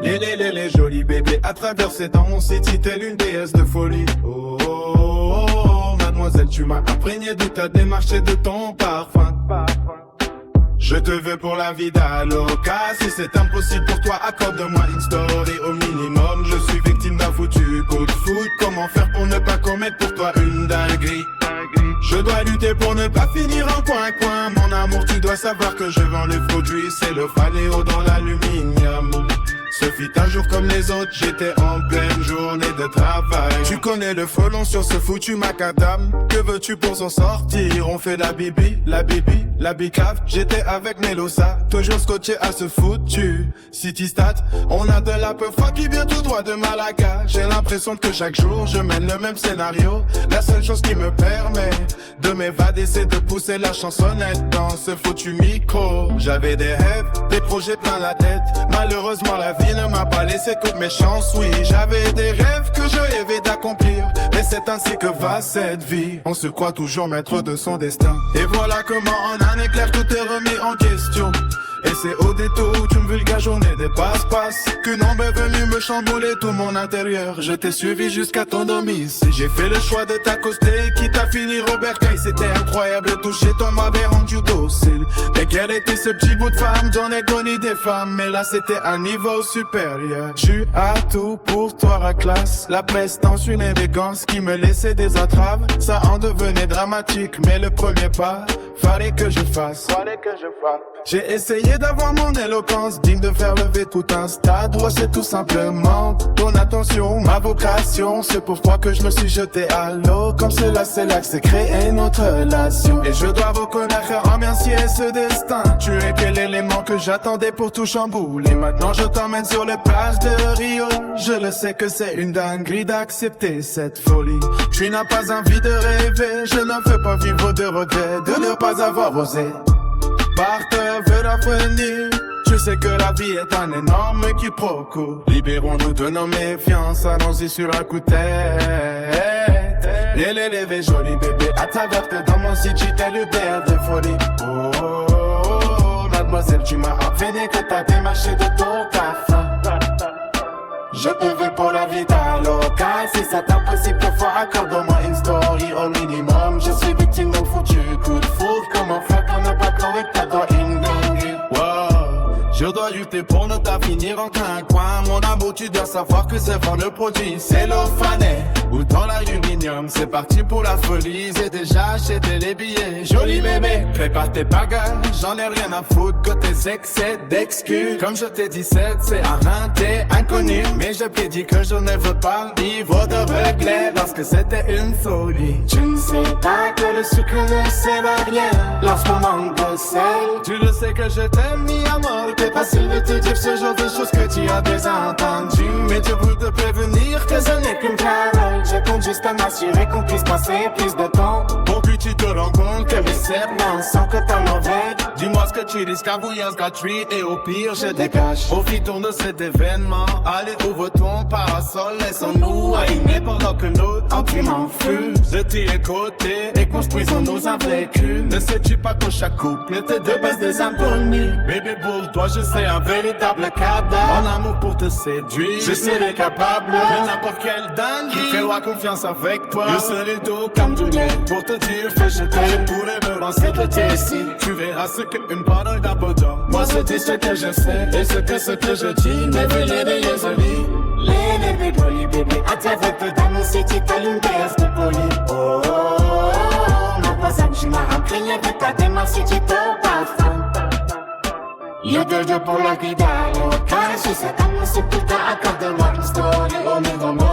Les jolis bébés à travers ces dents, mon city telle une déesse de folie. Oh, oh, oh, oh, mademoiselle, tu m'as imprégné de ta démarche et de ton parfum. Je te veux pour la vie d'Aloca. Si c'est impossible pour toi, accorde-moi une story au minimum. Je suis victime d'un foutu coup de foot. Comment faire pour ne pas commettre pour toi une dinguerie? Je dois lutter pour ne pas finir en coin-coin. Mon amour, tu dois savoir que je vends les produits. C'est le fanéo dans l'aluminium. Ce fut un jour comme les autres, j'étais en pleine journée de travail. Tu connais le folon sur ce foutu macadam. Que veux-tu pour s'en sortir? On fait la bibi, la bicave. J'étais avec Melosa, toujours scotché à ce foutu City Stat. On a de la peu foi qui vient tout droit de Malaga. J'ai l'impression que chaque jour je mène le même scénario. La seule chose qui me permet de m'évader, c'est de pousser la chansonnette dans ce foutu micro. J'avais des rêves, des projets plein la tête. Malheureusement la vie ne m'a pas laissé toutes mes chances. Oui, j'avais des rêves que je rêvais d'accomplir, mais c'est ainsi que va cette vie. On se croit toujours maître de son destin. Et voilà comment en un éclair tout est remis en question. Et c'est au détour d'une vulgaire journée des passe-passe qu'une ombre est venue me chambouler tout mon intérieur. Je t'ai suivi jusqu'à ton domicile. J'ai fait le choix de t'accoster, quitte à finir Robert Kay. C'était incroyable de toucher ton m'avait rendu docile. Mais quel était ce petit bout de femme? J'en ai connu des femmes, mais là c'était un niveau supérieur. J'eus à tout pour toi la classe. La prestance, une élégance qui me laissait des entraves. Ça en devenait dramatique, mais le premier pas fallait que je fasse. J'ai essayé d'avoir mon éloquence, digne de faire lever tout un stade. Moi c'est tout simplement ton attention, ma vocation. C'est pourquoi que je me suis jeté à l'eau. Comme cela c'est là que s'est créée notre relation. Et je dois reconnaître et remercier ce destin. Tu es quel élément que j'attendais pour tout chambouler. Maintenant je t'emmène sur les plages de Rio. Je le sais que c'est une dinguerie d'accepter cette folie. Tu n'as pas envie de rêver, je ne fais pas vivre de regrets de ne pas avoir osé. Parteur veut l'avenir. Je sais que la vie est un énorme quiproquo. Libérons-nous de nos méfiances, allons-y sur un coup de tête. Les jolis bébés à travers tes dans mon city, tel Uber de folie. Oh, oh, oh, oh, mademoiselle, tu m'as entraîné que t'as démarché de ton parfum. Je te veux pour la vie d'Aloca. Si ça t'impossible parfois, accorde-moi une story au minimum. Je suis victime d'un foutu coup de foudre. Comment faire pour ne pas trouver que t'as dans une dinguerie? Wow, je dois lutter pour ne pas finir en coin. Mon amour, tu dois savoir que c'est vendre le produit. C'est l'ophané ou dans l'aluminium. C'est parti pour la folie, j'ai déjà acheté les billets. Joli mémé, prépare tes bagages. J'en ai rien à foutre que tes excès d'excuses. Comme je t'ai dit, c'est un t'es inconnu. Mais je t'ai dit que je ne veux pas vivre de regrets lorsque c'était une folie. Tu ne sais pas que le sucre ne sert à rien lorsqu'on manque de sel. Tu le sais que je t'aime mis à mort. T'es facile de te dire ce genre de choses que tu as déjà entendu. Mais je veux te prévenir que ce n'est qu'une parole. Je compte juste à m'assurer qu'on puisse passer plus de temps. Bon puis tu te rends compte que mes serments sont que t'as mauvais. Dis-moi ce que tu risques à bouillir gratuit et au pire je dégage. Profitons de cet événement. Allez ouvre ton parasol, laissons-nous aligner pendant que nos sentiments fusent. De tes côtés et construisons nos invaincus. Ne sais-tu pas que chaque couple était de base des inconnus? Bébé pour toi je serai un véritable cadavre. Mon amour pour te séduire, je serai capable de n'importe quelle dingue qui fera confiance avec toi. Je serai dos comme du lait pour te dire fais je t'aime. Je pourrais me lancer de tes ici. Tu verras ce qu'une parole d'abondant. Moi c'est ce que je sais et ce que je dis. Mais venez les jolis. Les jolis bébés à travers tes dans mon city, t'as une déesse de folie. Oh, oh, oh, mademoiselle, tu m'as imprégné de ta démarche, si tu te parfum. Y'a de Dieu pour la vie d'Aloca. Je sais pas, mais c'est plus tard, accorde-moi une story au minimum.